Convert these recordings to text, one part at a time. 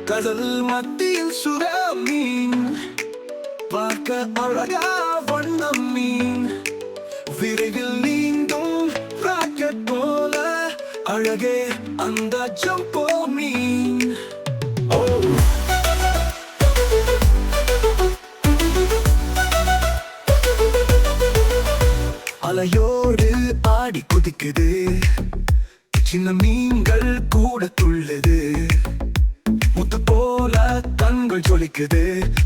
கடல் மத்தியில் சுறா மீன், பார்க்க அழகா வண்ணம் மீன், விரைவில் நீந்தும் ராக்கெட் போல அழகே அந்த ஜம்போ மீன். அலையோடு ஆடி குதிக்குது, சின்ன மீன்கள் கூட துள்ளுது, முத்து போல கண்கள் ஜொலிக்குது,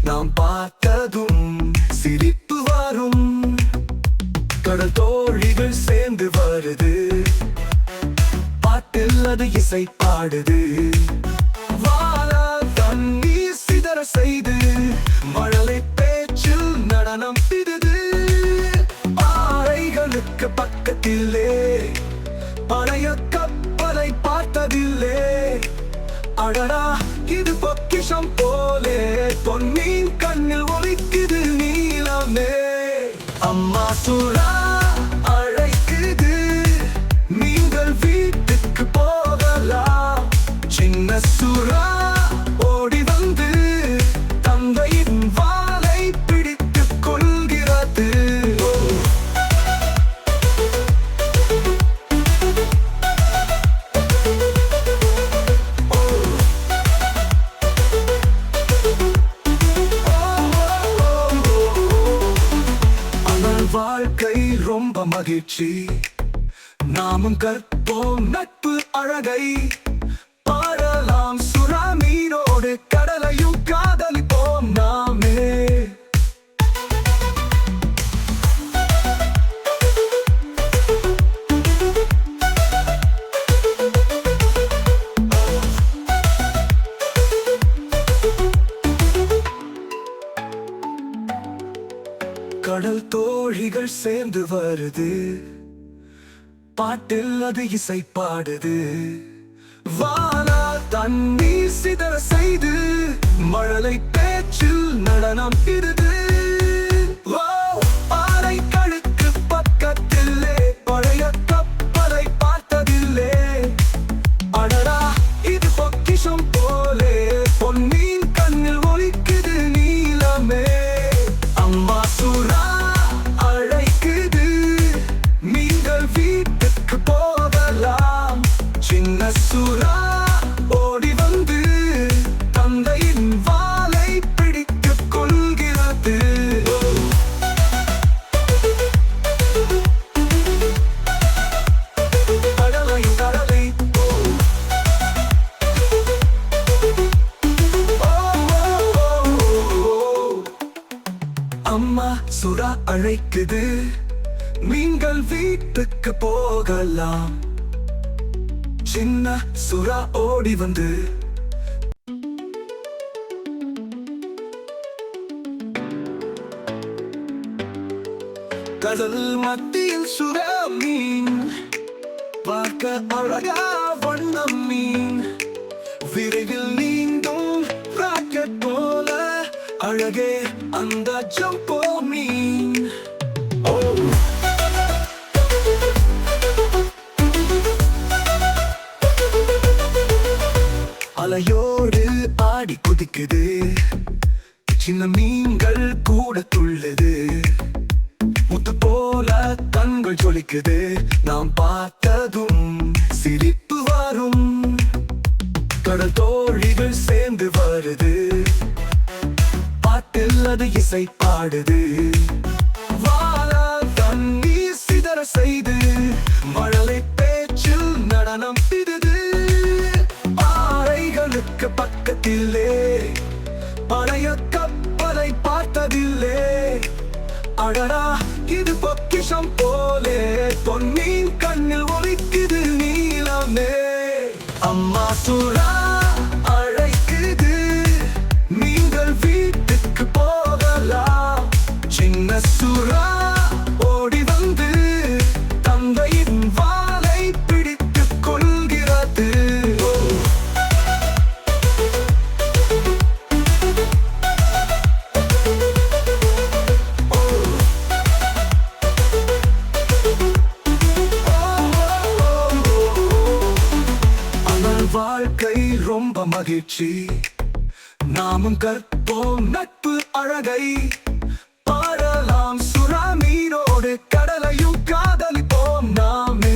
நாம் பார்த்ததும் சிரிப்பு வரும். கடல் தோழிகள் சேர்ந்து வருது, பாட்டில் அது இசை பாடுது, வாழ தண்ணீர் சிதற செய்து மழலை பேச்சில் நடனம் பிடுது. பாறைகளுக்கு பக்கத்திலே பழைய கப்பலை பார்த்ததில்லே, அடடா இது பொக்கிஷம் போலே, பொன்னின் கண்ணில் ஒலிக்குது நீலமே. அம்மா சுறா அழைக்குது, நீங்கள் வீட்டுக்கு போகலாம். சின்ன சுறா ஓடி வந்து தந்தையின் வாலை பிடித்துக் கொள்கிறது. வாழ்க்கை ரொம்ப மகிழ்ச்சி, நாமும் கற்போம் நட்பு அழகை, பாடலாம் சுறா மீனோடு கடலையும் காதலிப்போம் நாமே. கடல் தோழிகள் சேர்ந்து வருது, பாட்டில் அது இசை பாடுது, வாழா தண்ணீர் சிதற செய்து மழலை பேச்சில் நடனம் பிடுது. பாறைகளுக்கு பக்கத்திலே பழைய கப்பலை பார்த்ததில்லே, அடடா இது பொக்கிஷம் போலே, பொன்னின் கண்ணில் ஒலிக்குது நீலமே. அம்மா சுறா அழைக்குது, நீங்கள் வீட்டுக்கு போகலாம். சின்ன சுறா ஓடி வந்து தந்தையின் வாலை பிடித்துக் கொள்கிறது. கடலை கடலை அம்மா சுறா அழைக்குது, நீங்கள் வீட்டுக்கு போகலாம். சின்ன சுறா ஓடி வந்து கடல் மத்தியில் சுறா மீன், பார்க்க அழகா வண்ணம் மீன், விரைவில் நீந்தும் ராக்கெட் போல அழகே அந்த ஜம்போ மீன். அலையோடு ஆடி குதிக்குது, சின்ன மீன்கள் கூட துள்ளுது, முத்து போல கண்கள் ஜொலிக்குது, நாம் பார்த்ததும் சிரிப்பு வரும். கடல் தோழிகள் சேர்ந்து வருது, பாட்டில் அது இசை பாடுது, வாழ தண்ணீர் சிதற செய்து மழலை பேச்சில் நடனம் பிடுது. பாறைகளுக்கு பக்கத்திலே பழைய கப்பலை பார்த்ததில்லே, அடடா இது பொக்கிஷம் போலே, பொன்னின் கண்ணில் ஒலிக்குது நீலமே. அம்மா சுறா அழைக்குது, நீங்கள் வீட்டுக்கு போகலாம். சின்ன சுறா ஓடி வந்து தந்தையின் வாலை பிடித்துக் கொள்கிறது. வாழ்க்கை ரொம்ப மகிழ்ச்சி, நாமும் கற்போம் நட்பு அழகை பாரலாம் சுறா மீனோடு கடலையும் காதலிப்போம் நாமே.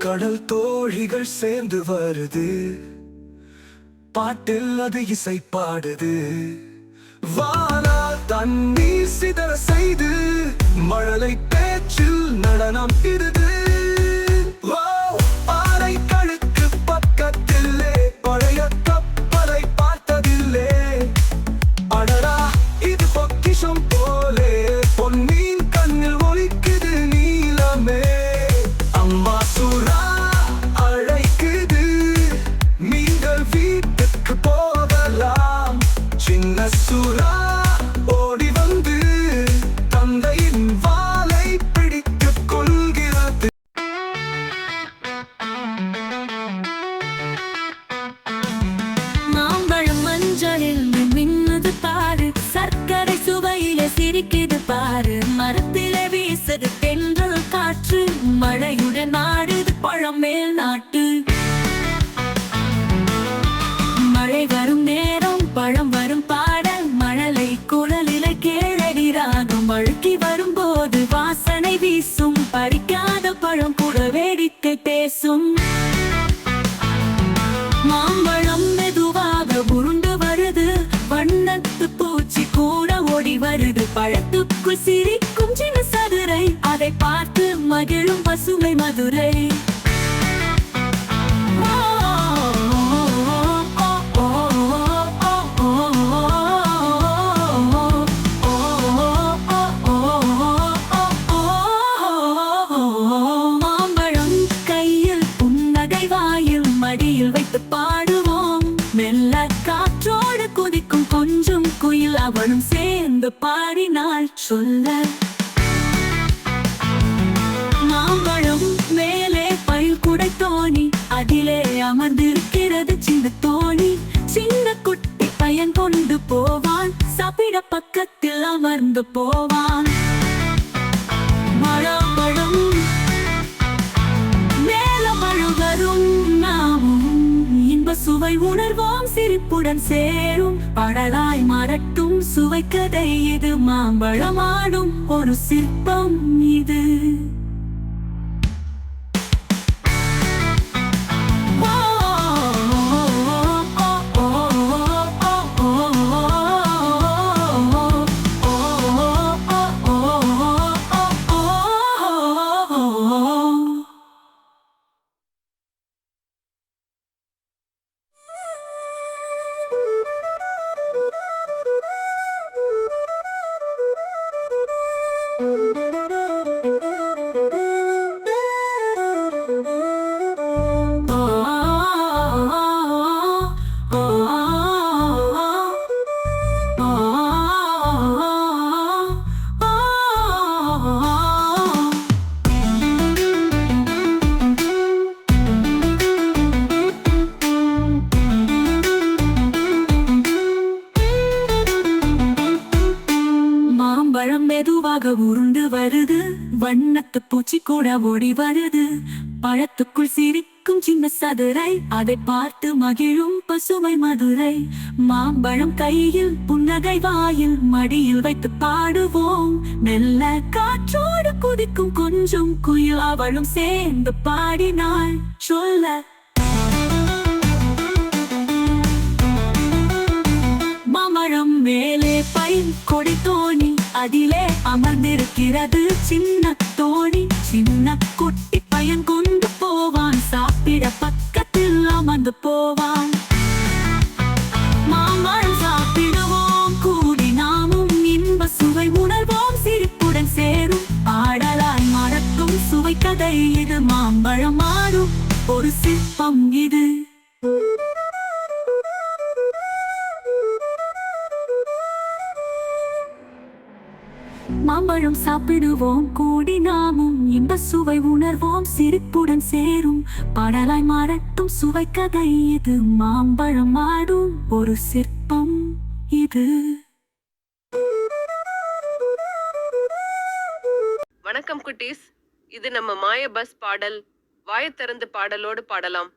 கடல் தோழிகள் சேர்ந்து வருது, பாட்டில் அது இசை பாடுது. வானா தண்ணீர் சிதற செய்து மழலை பேச்சில் நடனம் இடுது. பாறை கழுக்கு பக்கத்திலே பழைய கப்பலை பார்த்ததில்லே. அடடா இது பொக்கிஷம் போலே பொன்னின் கண்ணில் ஒலிக்குது நீலமே. அம்மா சுறா அழைக்குது, நீங்கள் வீட்டுக்கு போகலாம். சின்ன சுறா ஓடி வந்து தந்தையின் வாலை பிடித்துக் கொள்கிறது. மாம்பழம் மஞ்சளில் மின்னுது பாரு, சர்க்கரை சுவையில சிரிக்குது பாரு. மரத்திலே வீசுது தென்றல் காற்று, மழையுடன் ஆடுது பழம் மேல் நாட்டு. மழை வரும் நேரம் பழம் வரும் பாடல், மழலை குரலில கேளடி ராகம். அழுக்கி வரும்போது வாசனை வீசும், பறிக்காத பழம் கூட வேடிக்கை பேசும். மாம்பழம் மெதுவாக உருண்டு வருது, வண்ணத்து பூச்சி கூட ஓடி வருது. பழத்துக்குள் சிரிக்கும் சின்ன சதுரை, அதை பார்த்து மகிழும் பசுமை மதுரை. மாம்பழம் கையில் புன்னகை வாயில் மடியில் வைத்து பாடுவோம். மெல்ல காற்றோடு குதிக்கும் கொஞ்சம் குயில், அவளும் சேர்ந்து பாடினாள் சொல்ல. மாம்பழம் மேலே பயில் குடை தோணி, அதிலே அமர்ந்திருக்கிறது சின்ன தோணி. சின்ன குட்டி பையன் கொண்டு போவான், சாப்பிட பக்கத்தில் அமர்ந்து போவான். மழை மேல மழை வரும், நாமும் இன்ப சுவை உணர்வோம், சிரிப்புடன் சேரும். படலாய் மரட்டும் சுவை கதை இது, மாம்பழமாடும் ஒரு சிற்பம் இது. மாம்பழம் மெதுவாக உருண்டு வருது, வண்ணத்து பூச்சி கூட ஓடி வருது. பழத்துக்குள் சிரிக்கும் சின்ன சதுரை, அதை பார்த்து மகிழும் பசுமை மதுரை. மாம்பழம் கையில் புன்னகை வாயில் மடியில் வைத்து பாடுவோம். மெல்ல காற்றோடு குதிக்கும் கொஞ்சம் குயில், அவளும் சேர்ந்து பாடினாள் சொல்ல. மாமரம் மேலே பைன் கொடி தோணி, அதிலே அமர்ந்திருக்கிறது சின்ன தோணி. சின்ன குட்டி பையன் கொண்டு போவான், சாப்பிட பக்கத்தில் அமர்ந்து போவான். மாம்பழம் சாப்பிடுவோம் கூடி, நாமும் இன்ப சுவை உணர்வோம், சிரிப்புடன் சேரும். பாடலாய் மறக்கும் சுவை கதை இது, மாம்பழம் ஆடும் ஒரு சிற்பம் இது. மாம்பழம் சாப்பிடுவோம் கூடி நாமும் இன்ப சுவை உணர்வோம் சிரிப்புடன் சேரும் பாடலாய் மாறட்டும் சுவை கதை இது மாம்பழம் ஆடும் ஒரு சிற்பம் இது. வணக்கம் குட்டீஸ், இது நம்ம மாய பஸ் பாடல். வாயை திறந்து பாடலோடு பாடலாம்.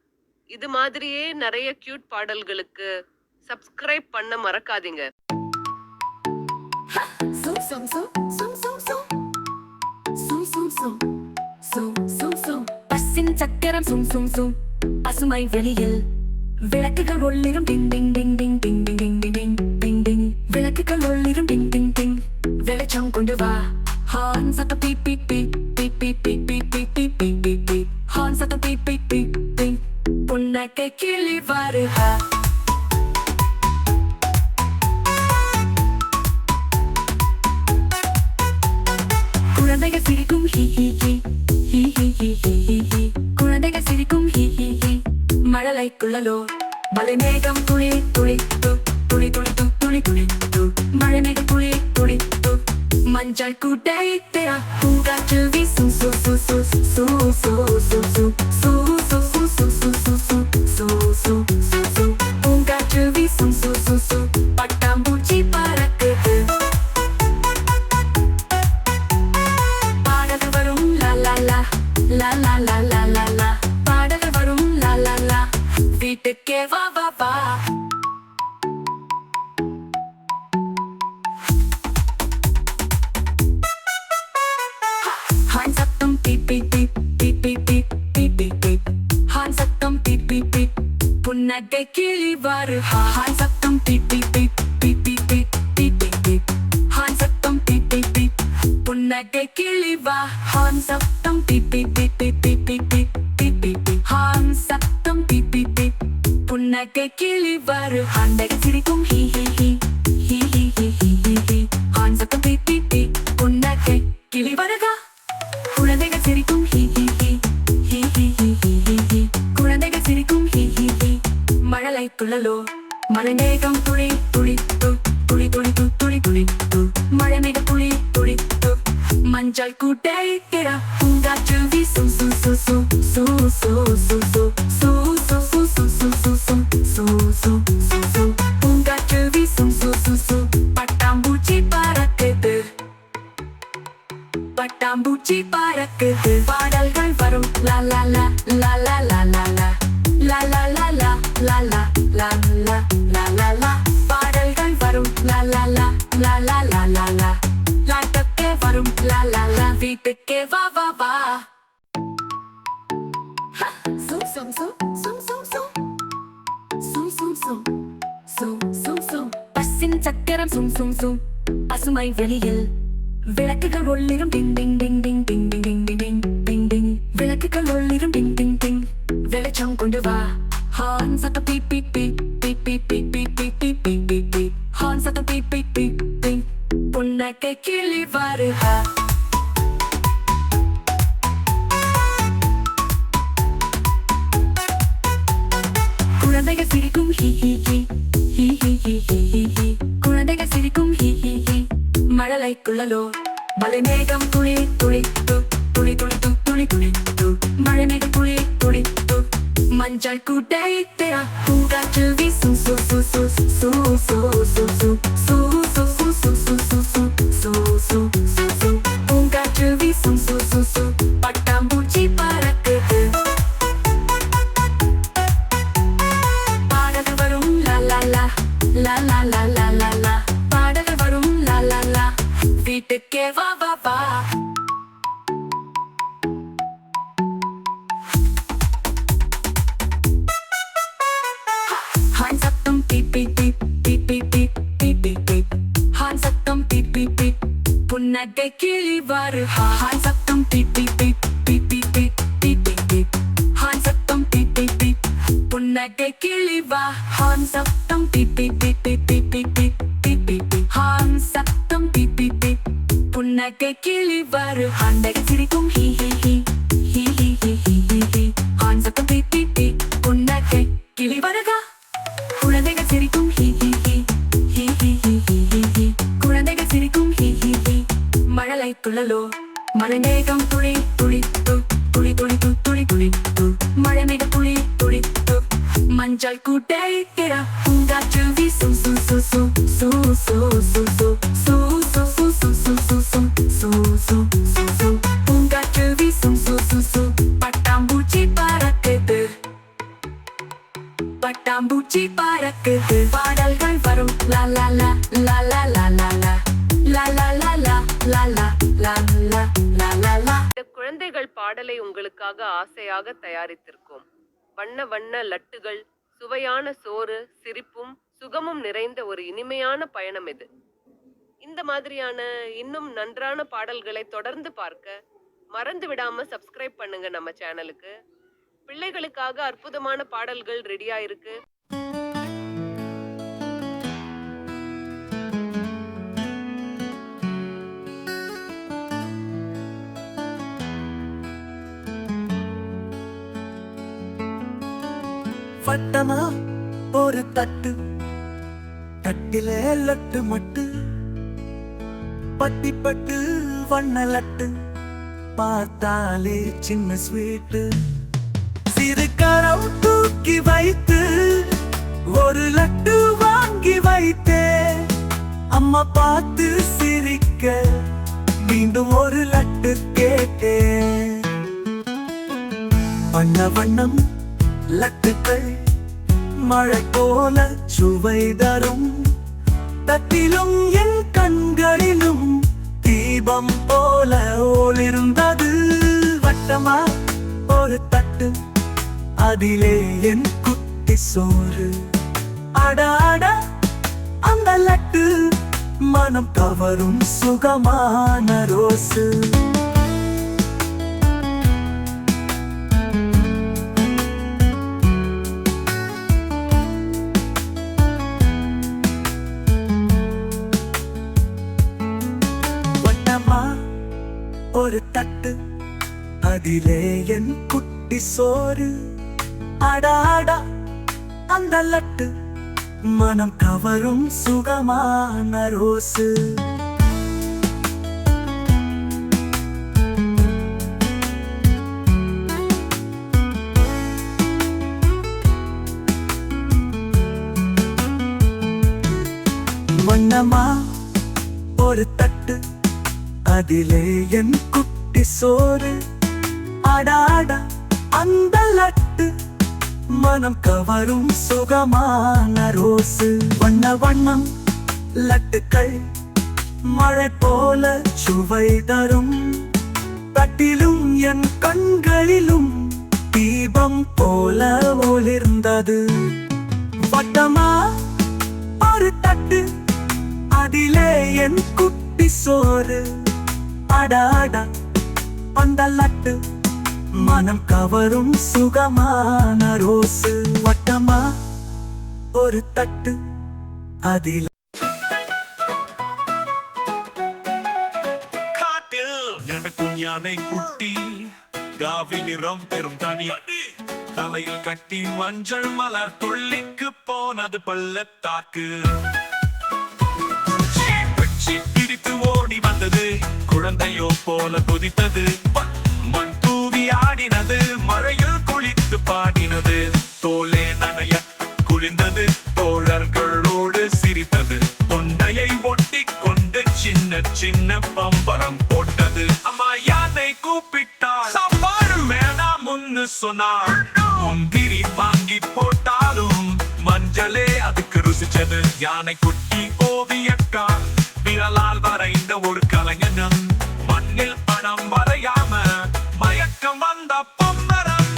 இது மாதிரியே நிறைய கியூட் பாடல்களுக்கு சப்ஸ்கிரைப் பண்ண மறக்காதீங்க. பஸ்ஸின் சக்கரம் சும் சும் சும் பசுமை வெளியில் விளக்குகள் ஒளிரும் டிங் டிங் டிங் டிங் டிங் டிங் டிங் டிங் டிங் டிங் விளக்குகள் ஒளிரும் டிங் டிங் டிங் வெளிச்சம் கொண்டு வா ஹார்ன் சத்தம் beep beep beep beep beep beep beep beep beep beep beep beep horn சத்தம் பீப் பீப் பீப் பீப் புன்னகை கிளி வருக. குழந்தைகள் சிரிக்கும் ஹி ஹி ஹி ஹி ஹி ஹி ஹி ஹி ஹி குழந்தைகள் சிரிக்கும் ஹி ஹி ஹி மழலைக்குள்ளலோ மலை மேகம் துளி துளி து துளி துளி து துளி துளி து மழை மேகம் துளி துளி து மஞ்சள் குடை தேரா பூங்காற்று வீசும் சு சு சு சு சு சு சு சு சு சு சு சு சு சு சு சு சு சு பூங்காற்று வீசும் சு சு சு பட்டாம்பூச்சி பறக்குது பாடல் வரும் லா லா லா லா லா லா லா லா லா பாடல் வரும் லா லா லா வீட்டுக்கே வா வா வா. ஹார்ன் சத்தம் beep beep beep beep beep beep beep beep beep horn சத்தம் பீப் பீப் பீப் புன்னகை கிளி வருக. ஹார்ன் சத்தம் beep beep beep beep beep beep beep beep beep horn சத்தம் பீப் பீப் பீப் புன்னகை கிளி வா. ஹார்ன் சத்தம் beep beep beep beep beep beep beep beep beep beep horn சத்தம் பீப் பீப் பீப் புன்னகை கிளி வருக. குழந்தைகள் சிரிக்கும் ஹி ஹி ஹி ஹி ஹி ஹி ஹி ஹி ஹி ஹார்ன் சத்தம் பீப் பீப் பீப் புன்னகை கிளி வருக. குழந்தைகள் சிரிக்கும் ஹி ஹி ஹி ஹி ஹி ஹி ஹி ஹி ஹி குழந்தைகள் சிரிக்கும் ஹி ஹி ஹி மழலைக்குள்ளலோ மழை மேகம் துளி துளி து துளி துளி து துளி துளி து மழை மேகம் துளி துளி து மஞ்சள் குடை தேரா பூங்காற்று வீசும் சு சு சு சு சு சு சு சு சு சு சு சு சு சு சு சு சு சு பூங்காற்று வீசும் சு சு சு பட்டாம்பூச்சி பறக்குது பட்டாம்பூச்சி பறக்குது பாடல்கள் வரும் லா லா லா லா லா லா லா லா லா லா லா லா லா லா லா லா லா லா பாடல்கள் வரும் லா லா லா லா லா லா லா லா நாட்டுக்கே வரும் லா லா லா வீட்டுக்கே வா வா வா. சும் சும் சும் சும் சும் சும் சும் சும் சும் சும் சும் சும் பஸ்ஸின் சக்கரம் சும் சும் சும் பசுமை வெளியில் விளக்குகள் ஒளிரும் டிங் டிங் டிங் டிங் டிங் டிங் டிங் டிங் டிங் டிங் டிங் விளக்குகள் ஒளிரும் டிங் டிங் டிங் வெளிச்சம் கொண்டு வா. ஹார்ன் சத்தம் beep beep beep beep beep beep beep beep beep beep beep beep horn சத்தம் பீப் பீப் பீப் பீப் புன்னகை கிளி வருக. குழந்தைகள் சிரிக்கும் ஹி ஹி ஹி ஹி ஹி ஹி ஹி ஹி ஹி குழந்தைகள் சிரிக்கும் ஹி ஹி ஹி மழலைக்குள்ளலோ மலை மேகம் துளி துளி து துளி துளி து துளி துளி து மழை மேகம் துளி துளி து மஞ்சள் குடை தேரா பூங்காற்று வீசும் சு சு சு சு சு சு சு சு சு சு சு சு சு சு சு சு சு சு பூங்காற்று வீசும் சு சு சு பட்டாம்பூச்சி பறக்குது பாடல் வரும் லா லா லா லா லா லா லா லா லா பாடல் வரும் லா லா லா வீட்டுக்கே வா வா வா. ஹார்ன் சத்தம் beep beep beep beep beep beep beep beep beep horn சத்தம் பீப் பீப் பீப் புன்னகை கிளி வருக. ஹார்ன் சத்தம் beep beep beep beep beep beep beep beep beep horn சத்தம் பீப் பீப் பீப் புன்னகை கிளி வா. ஹார்ன் சத்தம் beep beep beep beep beep beep beep beep beep beep horn சத்தம் பீப் பீப் பீப் புன்னகை கிளி வருக. குழந்தைகள் சிரிக்கும் ஹி ஹி ஹி ஹி ஹி ஹி ஹி ஹி ஹி ஹார்ன் சத்தம் பீப் பீப் பீப் புன்னகை கிளி வருக. குழந்தைகள் சிரிக்கும் ஹி ஹி ஹி ஹி ஹி ஹி ஹி ஹி குழந்தைகள் சிரிக்கும் ஹி ஹி ஹி மழலை ஊஞ்சல் கூட்டைக்கிற பூங்காற்று வீசும் சு சு சு சு சு சு சு சு சு சு சு சு சு சு சு சு சு பூங்காற்று வீசும் சு சு சு பட்டாம்பூச்சி பறக்குது பட்டாம்பூச்சி பறக்குது பாடல்கள் வரும் லா லா லா லா லா லா லா லா லா லா லா லா லா லா லா லா லா லா லா. இந்த குழந்தைகள் பாடலை உங்களுக்காக ஆசையாக தயாரித்திருக்கோம். வண்ண வண்ண லட்டுகள், சுவையான சோறு, சிரிப்பும் சுகமும் நிறைந்த ஒரு இனிமையான பயணம் இது. இந்த மாதிரியான இன்னும் நன்றான பாடல்களை தொடர்ந்து பார்க்க மறந்து விடாம சப்ஸ்கிரைப் பண்ணுங்க நம்ம சேனலுக்கு. பிள்ளைகளுக்காக அற்புதமான பாடல்கள் ரெடியா இருக்கு. வட்டமா ஒரு தட்டு, தட்டிலே லட்டு மட்டு, பட்டி பட்டு வண்ண லட்டு, பார்த்தாலே சின்ன ஸ்வீட்டு. சிறு கரம் தூக்கி வைத்து ஒரு லட்டு வாங்கி வைத்தே, அம்மா பார்த்து சிரிக்க மீண்டும் ஒரு லட்டு கேட்டேன். வண்ண வண்ணம் லட்டுக்கள் மழை போல சுவை தரும், தட்டிலும் என் கண்களிலும் தீபம் போல ஒளிர்ந்தது. வட்டமா ஒரு தட்டு, அதிலே என் குட்டி சோறு, அட அட அந்த லட்டு மனம் கவரும் சுகமான ரோசு. ஒரு தட்டு, அதிலே என் குட்டி சோறு, அடாடா அந்த லட்டு மனம் கவரும் சுகமான ரோசு. வண்ணமா ஒரு தட்டு, அதிலே என் குட்டி சோறு, அடாடா அந்த லட்டு மனம் கவரும் சுகமான ரோசு. வண்ண வண்ணம் லட்டுக்கள் மழை போல சுவை தரும், தட்டிலும் என் கண்களிலும் தீபம் போல ஒளிர்ந்தது. வட்டமா ஒரு தட்டு, அதிலே என் குட்டி சோறு, அடாடா அந்த லட்டு மனம் கவரும் சுகமான ரோசு. வட்டமா ஒரு தட்டு, அதில் காட்டில் எனக்கும் யானை குட்டி, காவி நிறம் பெரும் தனி, தலையில் கட்டி மஞ்சள் மலர் துள்ளிக்கு போனது பள்ளத்தாக்கு. பிடித்து ஓடி வந்தது, குழந்தையோ போல குதித்தது, மண் தூவி ஆடினது, மழையில் குளித்து பாடினது, தோலே நனைய குளிர்ந்தது, தோழர்களோடு சிரித்தது, தொண்டையை ஒட்டி கொண்டு சின்ன சின்ன பம்பரம் போட்டது. அம்மா யானை கூப்பிட்டாள், சாப்பாடு வேணாம்னு சொன்னாள், முந்திரி வாங்கி போட்டாலும் மஞ்சளே அதுக்கு ருசிச்சது. யானை குட்டி ஓவியக்கார், விரலால் வரைந்த ஒரு கலைஞன், மண்ணில் படம் வரையாம மயக்கம் வந்த பொம்மரம்.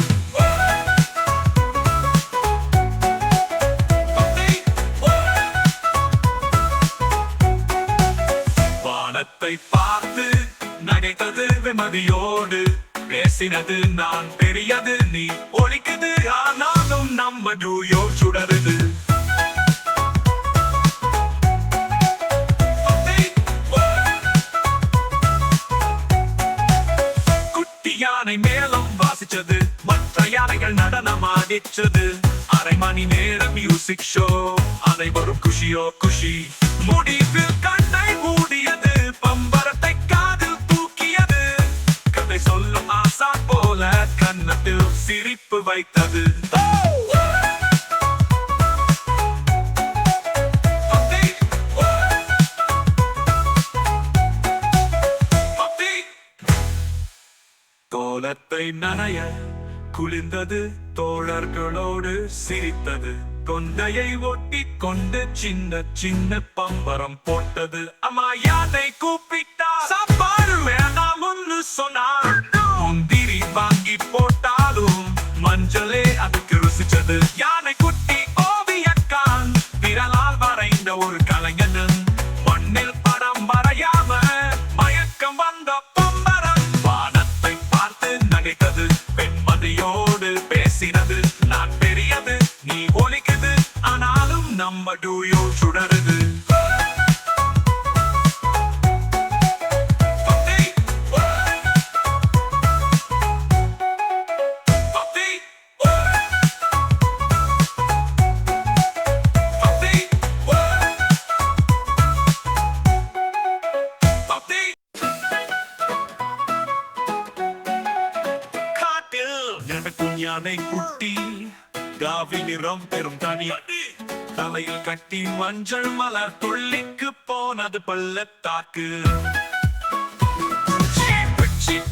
வானத்தை பார்த்து நகைத்தது விமதியோடு, பேசினது நான் பெரியது நீ ஒழிக்குது, ஆனாலும் நம்ம டூயோ சுடருது. யானை மேளம் வாசிச்சது, மற்ற யானைகள் நடனமாடிச்சது, அரை மணி நேரம் மியூசிக் ஷோ, அனைவரும் குஷியோ குஷி. முடிவில் கண்ணை மூடியது, பம்பரத்தை காதில் தூக்கியது, கதை சொல்லும் ஆசா போல கன்னத்தில் சிரிப்பு வைத்தது. வானத்தை நனைய குளிர்ந்தது, தோழர்களோடு சிரித்தது, கொண்டையை ஒட்டி கொண்டு சின்ன சின்ன பம்பரம் போட்டது. அம்மா யானை கூப்பிட்டா, சாப்பாடு வேணாம்னு சொன்னார். முந்திரி வாங்கி போட்டாலும் மஞ்சளே அதுக்கு ருசிச்சது. யானை குட்டி ஓவியக்கான், விரலால் வரைந்த ஒரு கலைஞன், மண்ணில் படம் வரையாம மயக்கம் வந்த பம்பரம். வானத்தை பார்த்து நகைத்தது, பெண்மதியோடு பேசினது. நான் பெரியது, நீ ஒலிக்குது, ஆனாலும் நம்ம டூயோ சுடருது. யானை குட்டி காவி நிறம் பெரும் தனி தலையில் கட்டி மஞ்சள் மலர் துள்ளிக்கு போனது பள்ளத்தாக்கு.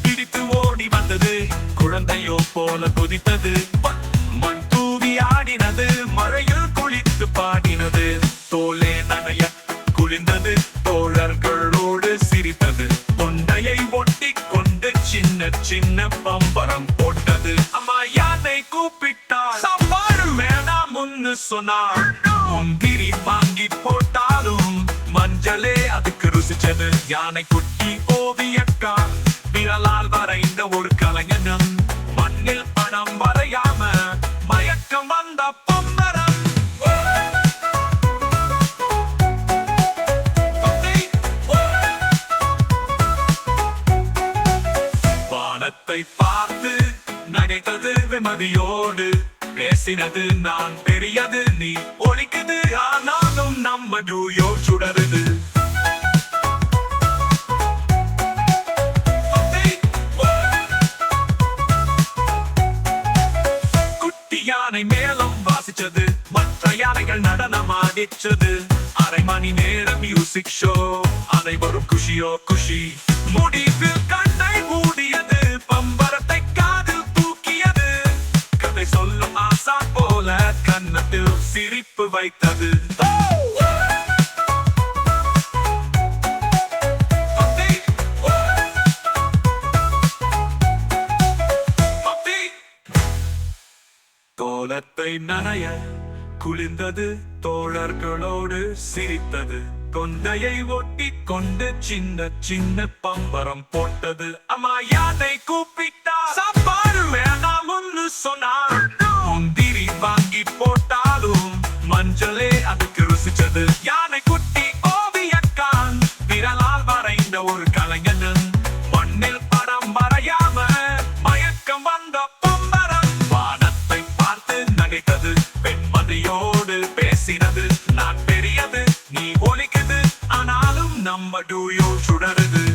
பிடித்து ஓடி வந்தது, குழந்தையோ போல குதித்தது, மண் தூவி ஆடினது, மழையில் குளித்து பாடினது. தோலே நனைய குளிர்ந்தது, தோழர்களோடு சிரித்தது, தொண்டையை ஒட்டி கொண்டு சின்ன சின்ன பம்பரம் போட்டது. அம்மா யானை கூப்பிட்டா, சாப்பாடு வேணாம்னு சொன்னார். முந்திரி வாங்கி போட்டாலும் மஞ்சளே அதுக்கு ருசிச்சது. யானை குட்டி ஓவியக்கான், விரலால் வரைந்த ஒரு கலைஞன், மண்ணில் படம் வரையாம மயக்கம் வந்த பம்பரம். வானத்தை பார்த்து நகைத்தது, விமதியோடு பேசினது. நான் பெரியது, நீ ஒலிக்குது, ஆனாலும் நம்ம டூயோ சுடருது. குட்டி யானை மேளம் வாசிச்சது, மற்ற யானைகள் நடனமாடிச்சது. அரை மணி நேரம் மியூசிக் ஷோ, அனைவரும் குஷியோ குஷி. முடிவில் கண்ணை மூடியது, பம்பரத்தை காதில் தூக்கியது. கதை சொல்லும் ஆசா போல கன்னத்தில் சிரிப்பு வைத்தது. தோலத்தை நனைய குளிர்ந்தது, தோழர்களோடு சிரித்தது, கொண்டையை ஒட்டி கொண்டு சின்ன சின்ன பம்பரம் போட்டது. அம்மா யானை கூப்பிட்டா, சாப்பாடு வேணாம்னு சொன்னார். முந்திரி வாங்கி போட்டாலும் மஞ்சளே அதுக்கு ருசிச்சது. யானை குட்டி ஓவியக்கான், விரலால் வரைந்த ஒரு கலைஞன், மண்ணில் படம் வரையாம மயக்கம் வந்த பம்பரம். வானத்தை பார்த்து நகைத்தது, பெண்மதியோடு பேசினது. நான் பெரியது, நீ ஒலிக்குது, ஆனாலும் நம்ம டூயோ சுடருது.